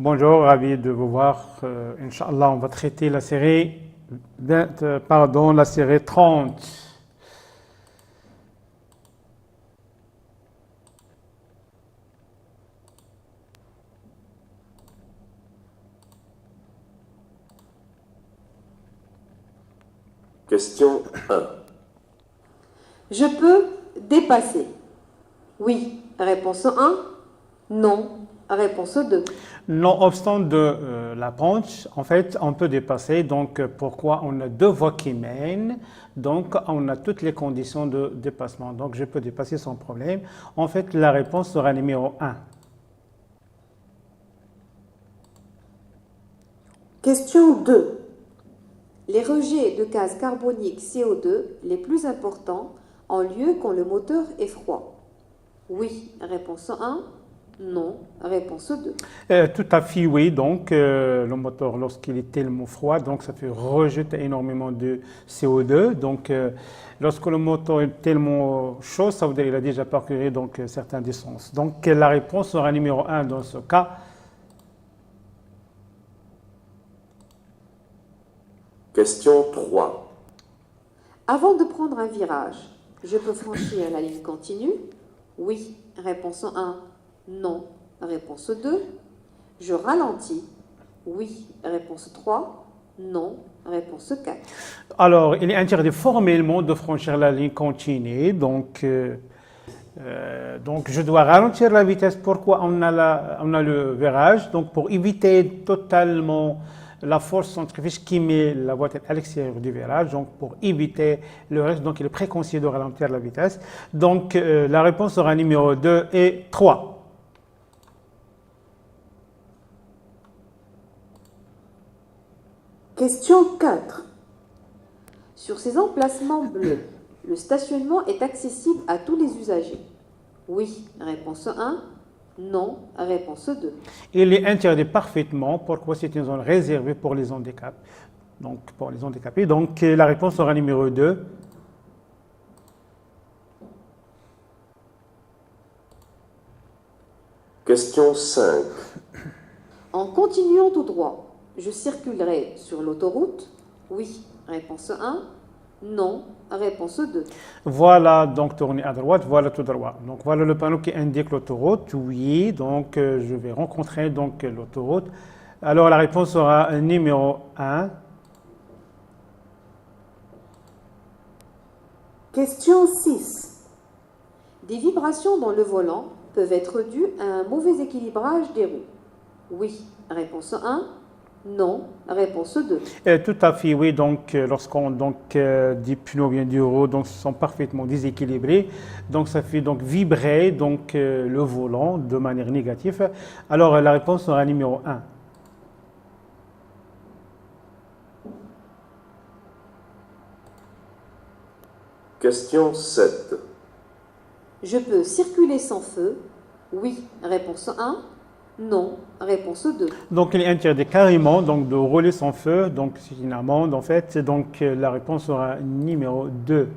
Bonjour, ravi de vous voir. Inch'Allah, on va traiter la série, la série 30. Question 1. Je peux dépasser. Oui. Réponse 1. Non. Réponse 2. Nonobstant de la pente, en fait, on peut dépasser. Donc, pourquoi on a deux voies qui mènent? Donc, on a toutes les conditions de dépassement. Donc, je peux dépasser sans problème. En fait, la réponse sera numéro 1. Question 2. Les rejets de gaz carbonique CO2 les plus importants ont lieu quand le moteur est froid. Oui. Réponse 1. Non. Réponse 2. Tout à fait, oui. Donc, le moteur, lorsqu'il est tellement froid, donc ça fait rejeter énormément de CO2. Donc, lorsque le moteur est tellement chaud, ça veut dire qu'il a déjà parcouru donc, certaines distances. Donc, la réponse sera numéro 1 dans ce cas. Question 3. Avant de prendre un virage, je peux franchir la ligne continue? Oui. Réponse 1. Non. Réponse 2. Je ralentis? Oui. Réponse 3. Non. Réponse 4. Alors, il est interdit formellement de franchir la ligne continue. Donc, je dois ralentir la vitesse. Pourquoi on a le virage? Donc, pour éviter totalement la force centrifuge qui met la voiture à l'extérieur du virage, donc pour éviter le reste, donc il est préconseillé de ralentir la vitesse. Donc, la réponse sera numéro 2 et 3. Question 4. Sur ces emplacements bleus, le stationnement est accessible à tous les usagers? Oui. Réponse 1. Non. Réponse 2. Il est interdit parfaitement. Pourquoi? C'est une zone réservée pour les handicaps. Donc, pour les handicapés. Donc, la réponse sera numéro 2. Question 5. En continuant tout droit, je circulerai sur l'autoroute? Oui. Réponse 1. Non. Réponse 2. Voilà, donc tourner à droite, voilà tout droit. Donc, voilà le panneau qui indique l'autoroute. Oui, donc je vais rencontrer donc l'autoroute. Alors, la réponse sera numéro 1. Question 6. Des vibrations dans le volant peuvent être dues à un mauvais équilibrage des roues? Oui. Réponse 1. Non. Réponse 2. Tout à fait, oui. Donc, lorsqu'on des pneus bien du roues, donc sont parfaitement déséquilibrés, donc ça fait donc vibrer donc le volant de manière négative. Alors, la réponse sera numéro 1. Question 7. Je peux circuler sans feu? Oui. Réponse 1. Non. Réponse 2. Donc, il est interdit carrément donc, de rouler sans feu. Donc, c'est une amende en fait. Donc, la réponse sera numéro 2.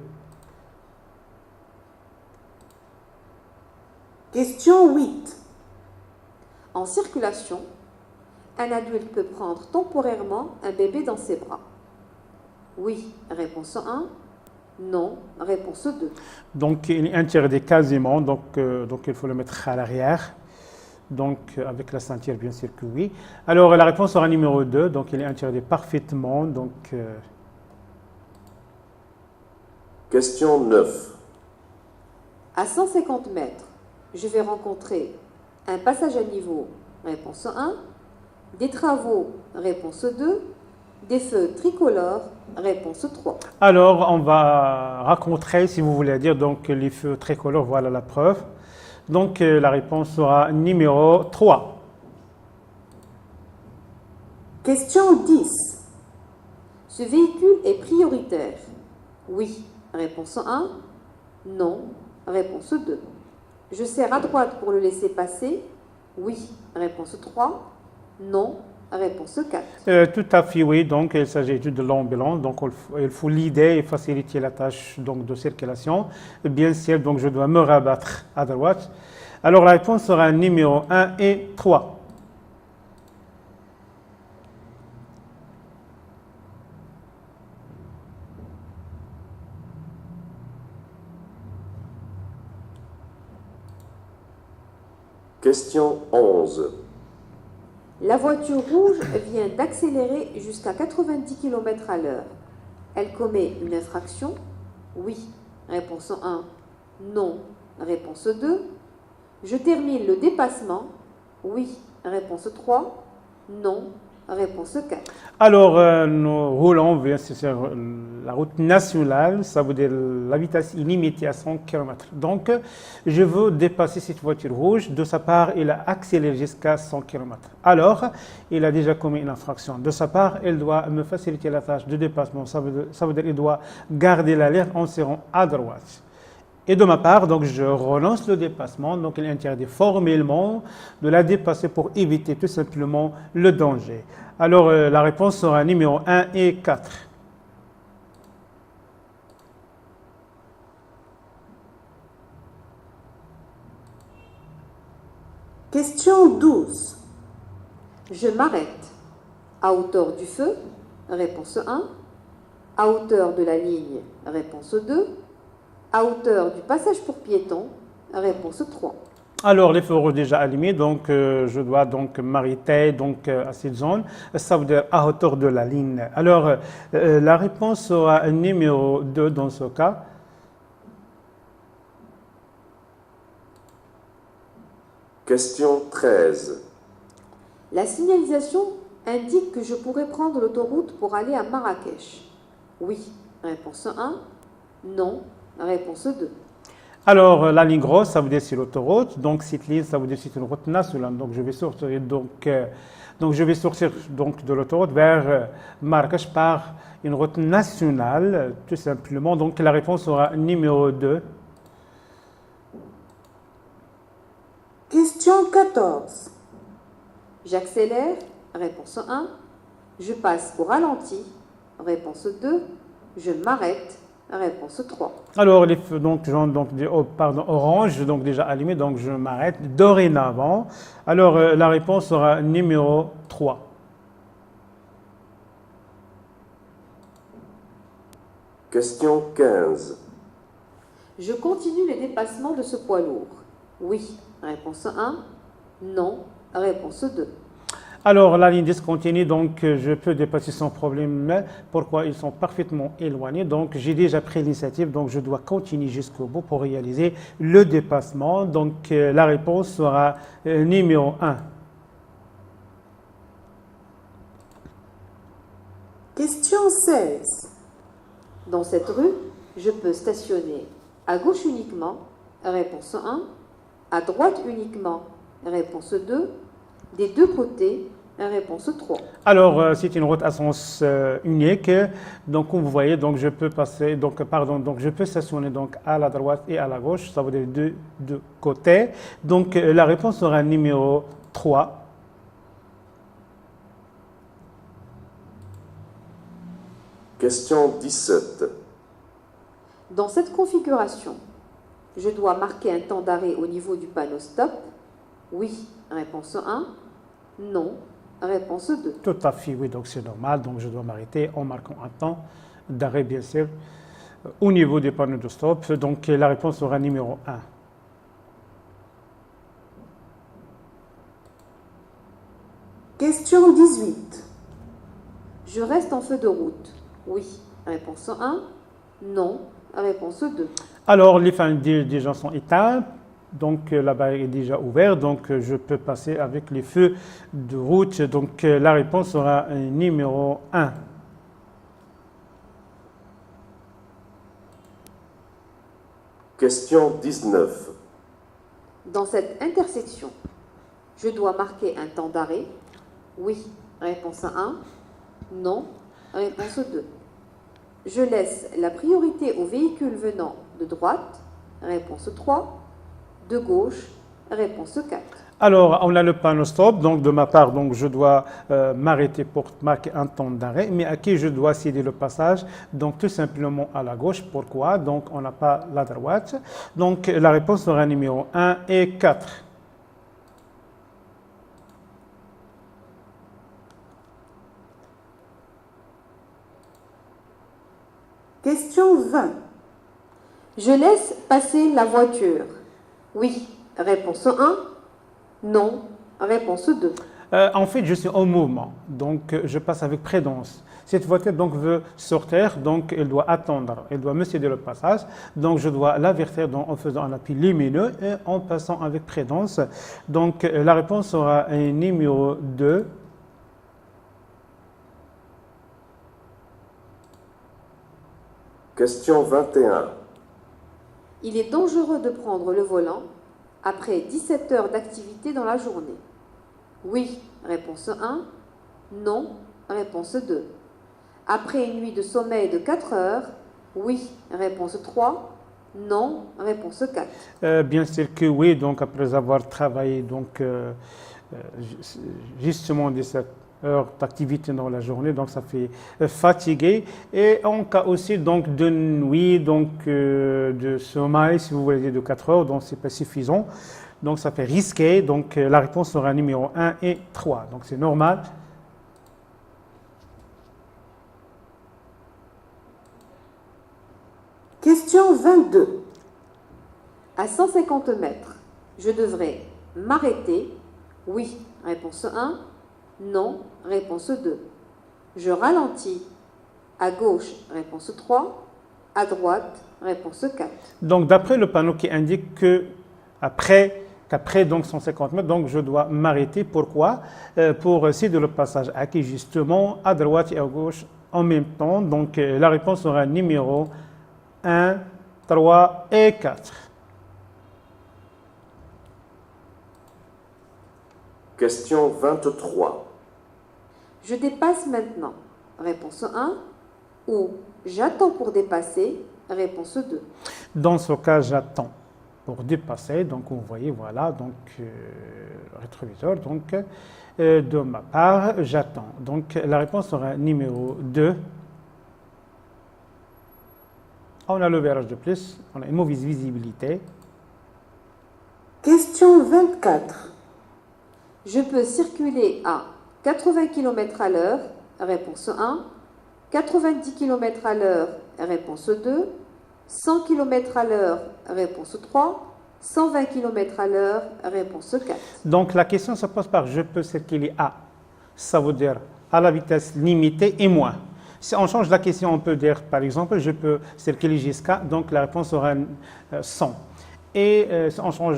Question 8. En circulation, un adulte peut prendre temporairement un bébé dans ses bras? Oui. Réponse 1. Non. Réponse 2. Donc, il est interdit quasiment. Donc, il faut le mettre à l'arrière. Donc, avec la ceinture, bien sûr que oui. Alors, la réponse sera numéro 2. Donc, il est interdit parfaitement. Donc, Question 9. À 150 mètres, je vais rencontrer un passage à niveau? Réponse 1. Des travaux? Réponse 2. Des feux tricolores? Réponse 3. alors, on va rencontrer, si vous voulez dire, donc les feux tricolores, voilà la preuve. Donc, la réponse sera numéro 3. Question 10. Ce véhicule est prioritaire? Oui. Réponse 1. Non. Réponse 2. Je serre à droite pour le laisser passer? Oui. Réponse 3. Non. Réponse 4. Tout à fait, oui. Donc, il s'agit de l'ambulance. Donc, il faut l'aider et faciliter la tâche donc, de circulation. Bien sûr, donc, je dois me rabattre à droite. Alors, la réponse sera numéro 1 et 3. Question 11. La voiture rouge vient d'accélérer jusqu'à 90 km à l'heure. Elle commet une infraction? Oui. Réponse 1. Non. Réponse 2. Je termine le dépassement? Oui. Réponse 3. Non. Réponse 4. Alors, nous roulons vers sur la route nationale, ça veut dire la vitesse illimitée à 100 km. Donc, je veux dépasser cette voiture rouge. De sa part, il a accéléré jusqu'à 100 km. Alors, il a déjà commis une infraction. De sa part, il doit me faciliter la tâche de dépassement. Ça veut dire qu'il doit garder l'alerte en serrant à droite. Et de ma part, donc, je relance le dépassement. Donc, il est interdit formellement de la dépasser pour éviter tout simplement le danger. Alors, la réponse sera numéro 1 et 4. Question 12. Je m'arrête. À hauteur du feu? Réponse 1. À hauteur de la ligne? Réponse 2. À hauteur du passage pour piétons? Réponse 3. Alors, les feux rouges déjà allumés, donc je dois donc m'arrêter donc, à cette zone. Ça veut dire à hauteur de la ligne. Alors, la réponse sera numéro 2 dans ce cas. Question 13. La signalisation indique que je pourrais prendre l'autoroute pour aller à Marrakech. Oui. Réponse 1. Non. Réponse 2. Alors, la ligne grosse, ça veut dire c'est l'autoroute. Donc, cette ligne, ça veut dire c'est une route nationale. Donc, je vais sortir donc de l'autoroute vers Marrakech par une route nationale, tout simplement. Donc, la réponse sera numéro 2. Question 14. J'accélère? Réponse 1. Je passe au ralenti? Réponse 2. Je m'arrête? Réponse 3. Alors, les feux donc, orange, donc déjà allumés, donc je m'arrête dorénavant. Alors, la réponse sera numéro 3. Question 15. Je continue les dépassements de ce poids lourd. Oui. Réponse 1. Non. Réponse 2. Alors, la ligne discontinue, donc je peux dépasser sans problème. Pourquoi? Ils sont parfaitement éloignés. Donc, j'ai déjà pris l'initiative, donc je dois continuer jusqu'au bout pour réaliser le dépassement. Donc, la réponse sera numéro 1. Question 16. Dans cette rue, je peux stationner à gauche uniquement? Réponse 1. À droite uniquement? Réponse 2. Des deux côtés? Réponse 3. Alors, c'est une route à sens unique. Donc, comme vous voyez, donc je peux passer, donc je peux stationner donc à la droite et à la gauche. Ça veut dire de deux côtés. Donc, la réponse sera numéro 3. Question 17. Dans cette configuration, je dois marquer un temps d'arrêt au niveau du panneau stop? Oui. Réponse 1. Non. Réponse 2. Tout à fait, oui, donc c'est normal. Donc, je dois m'arrêter en marquant un temps d'arrêt, bien sûr, au niveau du panneau de stop. Donc, la réponse sera numéro 1. Question 18. Je reste en feu de route? Oui. Réponse 1. Non. Réponse 2. Alors, les feux déjà sont éteints. Donc, la barrière est déjà ouverte. Donc, je peux passer avec les feux de route. Donc, la réponse sera numéro 1. Question 19. Dans cette intersection, je dois marquer un temps d'arrêt? Oui. Réponse 1. Non. Réponse 2. Je laisse la priorité aux véhicules venant de droite? Réponse 3. De gauche? Réponse 4. Alors, on a le panneau stop. Donc, de ma part, donc, je dois m'arrêter pour marquer un temps d'arrêt. Mais à qui je dois céder le passage? Donc, tout simplement à la gauche. Pourquoi? Donc, on n'a pas la droite. Donc, la réponse sera numéro 1 et 4. Question 20. Je laisse passer la voiture? Oui. Réponse 1. Non. Réponse 2. En fait, je suis en mouvement, donc je passe avec prudence. Cette voiture donc veut sortir, donc elle doit attendre, elle doit me céder le passage, donc je dois l'avertir en faisant un appui lumineux et en passant avec prudence. Donc la réponse sera numéro 2. Question 21. Il est dangereux de prendre le volant après 17 heures d'activité dans la journée. Oui. Réponse 1. Non. Réponse 2. Après une nuit de sommeil de 4 heures. Oui. Réponse 3. Non. Réponse 4. Bien sûr que oui, donc après avoir travaillé justement 17 heures d'activité dans la journée, donc ça fait fatigué. Et en cas aussi donc de nuit, de sommeil, si vous voulez dire de 4 heures, donc c'est pas suffisant. Donc ça fait risqué, donc la réponse sera numéro 1 et 3. Donc c'est normal. Question 22. À 150 mètres, je devrais m'arrêter. Oui. Réponse 1. Non. Réponse 2. Je ralentis. À gauche. Réponse 3. À droite. Réponse 4. Donc d'après le panneau qui indique qu'après donc 150 mètres, donc je dois m'arrêter. Pourquoi? Pour céder le passage acquis justement à droite et à gauche en même temps. Donc la réponse sera numéro 1, 3 et 4. Question 23. Je dépasse maintenant. Réponse 1. Ou j'attends pour dépasser. Réponse 2. Dans ce cas, j'attends pour dépasser. Donc vous voyez, voilà, donc le rétroviseur. Donc de ma part, j'attends. Donc la réponse sera numéro 2. On a le virage de plus, on a une mauvaise visibilité. Question 24. Je peux circuler à 80 km à l'heure. Réponse 1. 90 km à l'heure. Réponse 2. 100 km à l'heure. Réponse 3. 120 km à l'heure. Réponse 4. Donc la question se pose par je peux circuler à. Ça veut dire à la vitesse limitée et moins. Si on change la question, on peut dire par exemple je peux circuler jusqu'à, donc la réponse sera 100. Et si on change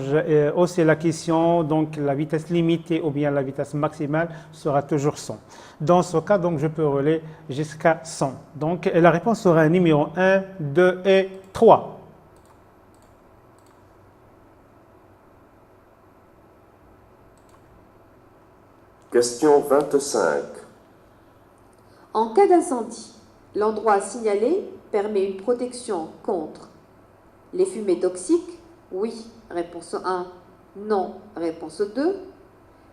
aussi la question, donc la vitesse limitée ou bien la vitesse maximale sera toujours 100. Dans ce cas, donc je peux rouler jusqu'à 100. Donc la réponse sera numéro 1, 2 et 3. Question 25. En cas d'incendie, l'endroit signalé permet une protection contre les fumées toxiques. Oui. Réponse 1. Non. Réponse 2.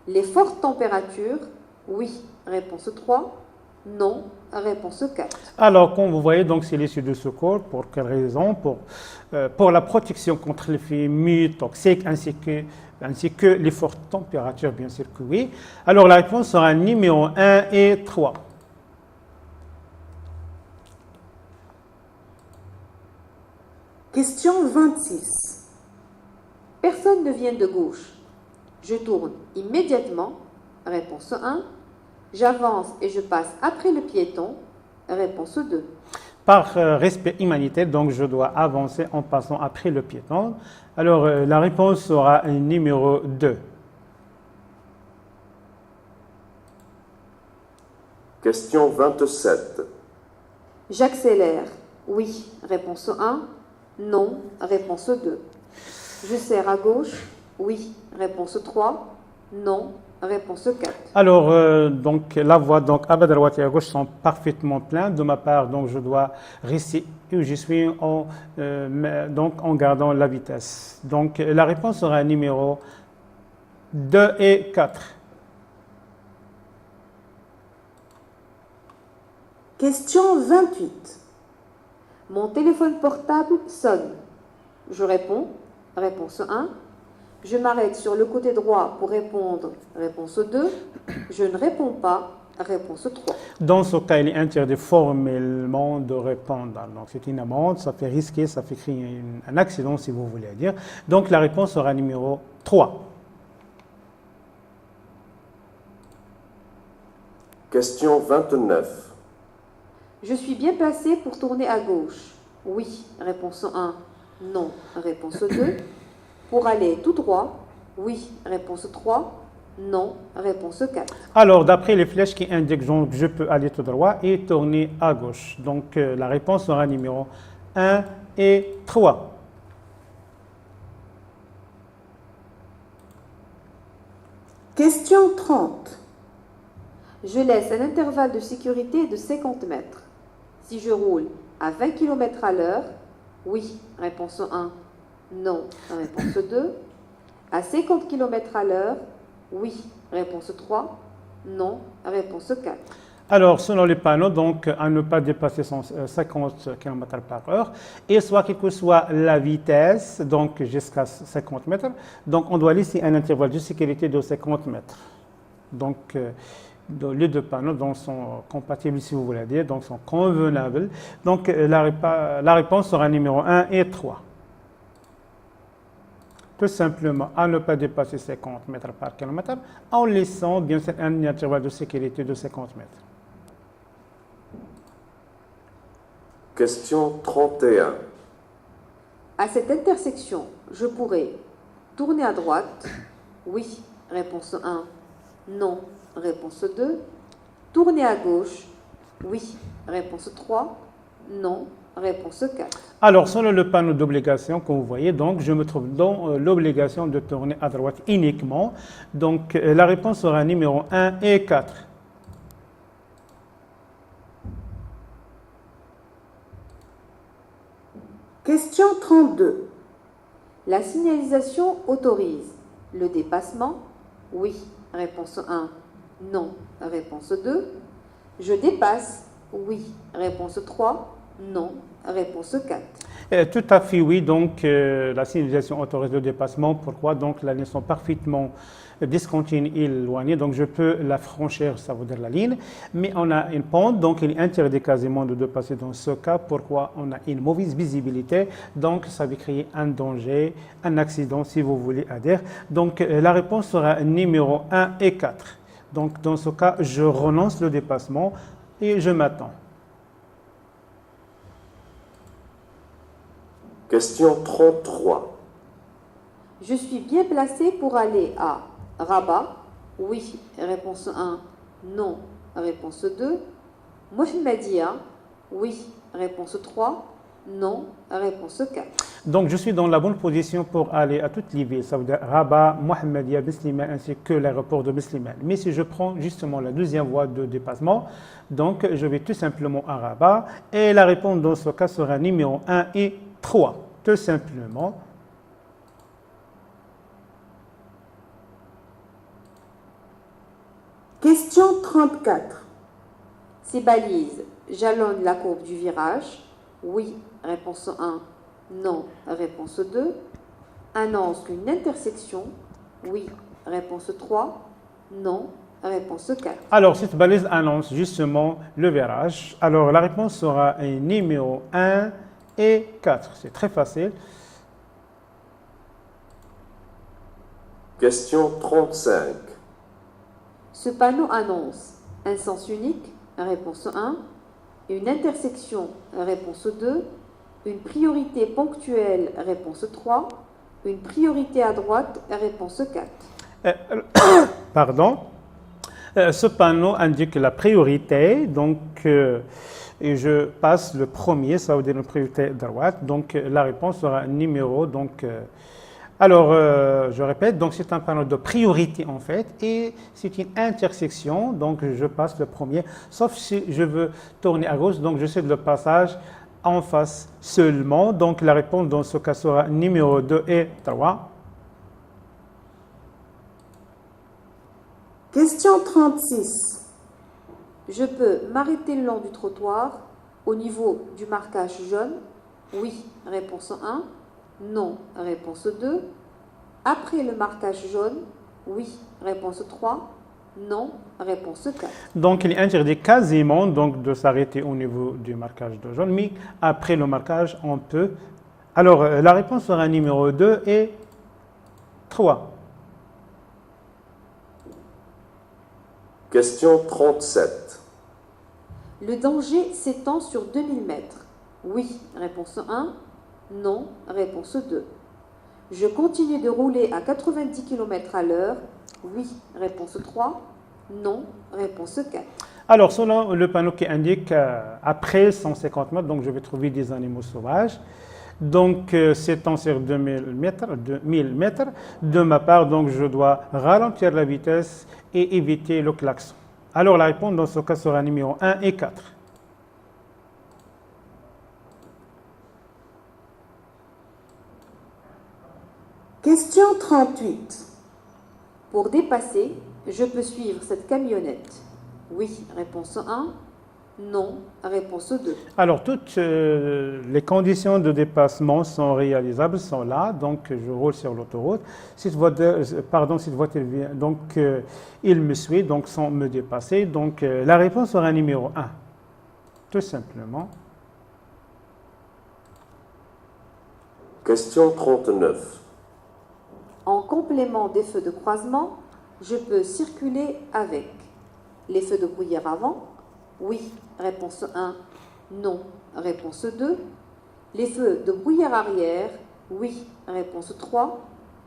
Les fortes températures. Oui. Réponse 3. Non. Réponse 4. Alors, comme vous voyez, donc c'est l'issue de secours. Pour quelle raison? Pour la protection contre les fumées toxiques ainsi que les fortes températures, bien sûr que oui. Alors, la réponse sera numéro 1 et 3. Question 26. Personne ne vient de gauche. Je tourne immédiatement. Réponse 1. J'avance et je passe après le piéton. Réponse 2. Par respect humanitaire, donc je dois avancer en passant après le piéton. Alors, la réponse sera numéro 2. Question 27. J'accélère. Oui. Réponse 1. Non. Réponse 2. Je serre à gauche. Oui. Réponse 3. Non. Réponse 4. Alors, donc la voie donc à droite et à gauche sont parfaitement pleines. De ma part, donc je dois rester où je suis donc en gardant la vitesse. Donc la réponse sera numéro 2 et 4. Question 28. Mon téléphone portable sonne. Je réponds. Réponse 1. Je m'arrête sur le côté droit pour répondre. Réponse 2. Je ne réponds pas. Réponse 3. Dans ce cas, il est interdit formellement de répondre. Donc c'est une amende, ça fait risquer, ça fait créer un accident si vous voulez dire. Donc la réponse sera numéro 3. Question 29. Je suis bien placé pour tourner à gauche. Oui, réponse 1. Non, réponse 2. Pour aller tout droit. Oui, réponse 3. Non, réponse 4. Alors, d'après les flèches qui indiquent donc, je peux aller tout droit et tourner à gauche. Donc, la réponse sera numéro 1 et 3. Question 30. Je laisse un intervalle de sécurité de 50 mètres. Si je roule à 20 km à l'heure, oui, réponse 1. Non, réponse 2. À 50 km à l'heure, oui, réponse 3. Non, réponse 4. Alors, selon les panneaux, donc, à ne pas dépasser 50 km par heure, et soit quelle que soit la vitesse, donc jusqu'à 50 mètres, donc on doit laisser un intervalle de sécurité de 50 mètres. Donc, les deux panneaux donc, sont compatibles, si vous voulez dire, donc sont convenables. Donc, la réponse sera numéro 1 et 3. Tout simplement, à ne pas dépasser 50 mètres par kilomètre, en laissant bien sûr un intervalle de sécurité de 50 mètres. Question 31. À cette intersection, je pourrais tourner à droite. Oui, réponse 1. Non, réponse 2. Tourner à gauche. Oui, réponse 3. Non, réponse 4. Alors, selon le panneau d'obligation que vous voyez, donc, je me trouve dans l'obligation de tourner à droite uniquement. Donc, la réponse sera numéro 1 et 4. Question 32. La signalisation autorise le dépassement. Oui, réponse 1. Non, réponse 2. Je dépasse. Oui, réponse 3. Non, réponse 4. Tout à fait, oui. Donc, la signalisation autorise le dépassement. Pourquoi? Donc, la ligne sont parfaitement discontinues et éloignées. Donc, je peux la franchir, ça veut dire la ligne. Mais on a une pente, donc il est interdit quasiment de dépasser dans ce cas. Pourquoi? On a une mauvaise visibilité. Donc, ça va créer un danger, un accident, si vous voulez dire. Donc, la réponse sera numéro 1 et 4. Donc, dans ce cas, je renonce le dépassement et je m'attends. Question 33. Je suis bien placé pour aller à Rabat. Oui, réponse 1. Non, réponse 2. Mohamedia. Oui, réponse 3. Non, réponse 4. Donc, je suis dans la bonne position pour aller à toutes les villes, ça veut dire Rabat, Mohammedia, Bisliman, ainsi que l'aéroport de Bisliman. Mais si je prends justement la deuxième voie de dépassement, donc je vais tout simplement à Rabat, et la réponse dans ce cas sera numéro 1 et 3, tout simplement. Question 34. Ces balises jalonnent la courbe du virage. Oui, réponse 1. Non, réponse 2. Annonce une intersection. Oui, réponse 3. Non, réponse 4. Alors, cette balise annonce justement le virage. Alors, la réponse sera numéro 1 et 4. C'est très facile. Question 35. Ce panneau annonce un sens unique. Réponse 1. Une intersection. Réponse 2. Une priorité ponctuelle. Réponse 3. Une priorité à droite. Réponse 4. Pardon. Ce panneau indique la priorité, donc et je passe le premier, ça veut dire une priorité droite, donc la réponse sera numéro, donc alors je répète, donc c'est un panneau de priorité en fait, et c'est une intersection, donc je passe le premier, sauf si je veux tourner à gauche, donc je sais le passage en face seulement, donc la réponse dans ce cas sera numéro 2 et 3. Question 36. Je peux m'arrêter le long du trottoir au niveau du marquage jaune. Oui, réponse 1. Non, réponse 2. Après le marquage jaune. Oui, réponse 3. Non, réponse 4. Donc, il est interdit quasiment donc, de s'arrêter au niveau du marquage de jaune, mais après le marquage, on peut. Alors, la réponse sera numéro 2 et 3. Question 37. Le danger s'étend sur 2000 mètres. Oui, réponse 1. Non, réponse 2. Je continue de rouler à 90 km à l'heure. Oui, réponse 3. Non, réponse 4. Alors, selon le panneau qui indique après 150 mètres, donc je vais trouver des animaux sauvages. Donc, s'étend sur 2000 mètres. De ma part, donc, je dois ralentir la vitesse et éviter le klaxon. Alors, la réponse dans ce cas sera numéro 1 et 4. Question 38. Pour dépasser, je peux suivre cette camionnette. Oui, réponse 1. Non, réponse 2. Alors, toutes les conditions de dépassement sont réalisables, sont là. Donc, je roule sur l'autoroute. Cette voiture vient, donc il me suit, donc sans me dépasser. Donc, la réponse sera numéro 1. Tout simplement. Question 39. En complément des feux de croisement, je peux circuler avec les feux de brouillard avant. Oui, réponse 1. Non, réponse 2. Les feux de brouillard arrière. Oui, réponse 3.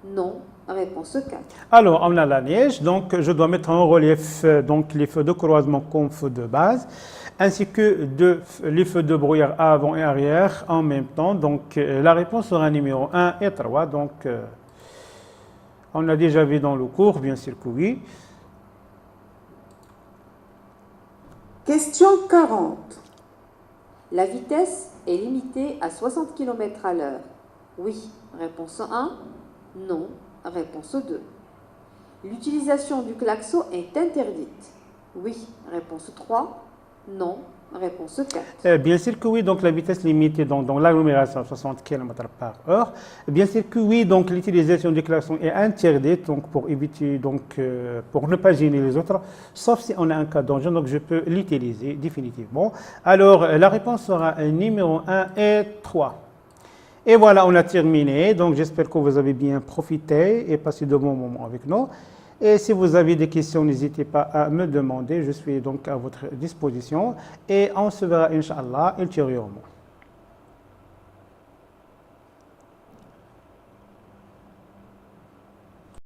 Non, réponse 4. Alors, on a la neige, donc je dois mettre en relief donc, les feux de croisement comme feux de base, ainsi que les feux de brouillard avant et arrière en même temps. Donc, la réponse sera numéro 1 et 3. Donc, on a déjà vu dans le cours, bien sûr que oui. Question 40. La vitesse est limitée à 60 km à l'heure. Oui, réponse 1. Non, réponse 2. L'utilisation du klaxon est interdite. Oui, réponse 3. Non, réponse 4. Bien sûr que oui, donc la vitesse limitée dans l'agglomération à 60 km par heure. Bien sûr que oui, donc l'utilisation du klaxon est interdite donc pour éviter, donc pour ne pas gêner les autres, sauf si on a un cas de danger, donc je peux l'utiliser définitivement. Alors la réponse sera numéro 1 et 3. Et voilà, on a terminé. Donc j'espère que vous avez bien profité et passé de bons moments avec nous. Et si vous avez des questions, n'hésitez pas à me demander. Je suis donc à votre disposition. Et on se verra, Inch'Allah, ultérieurement.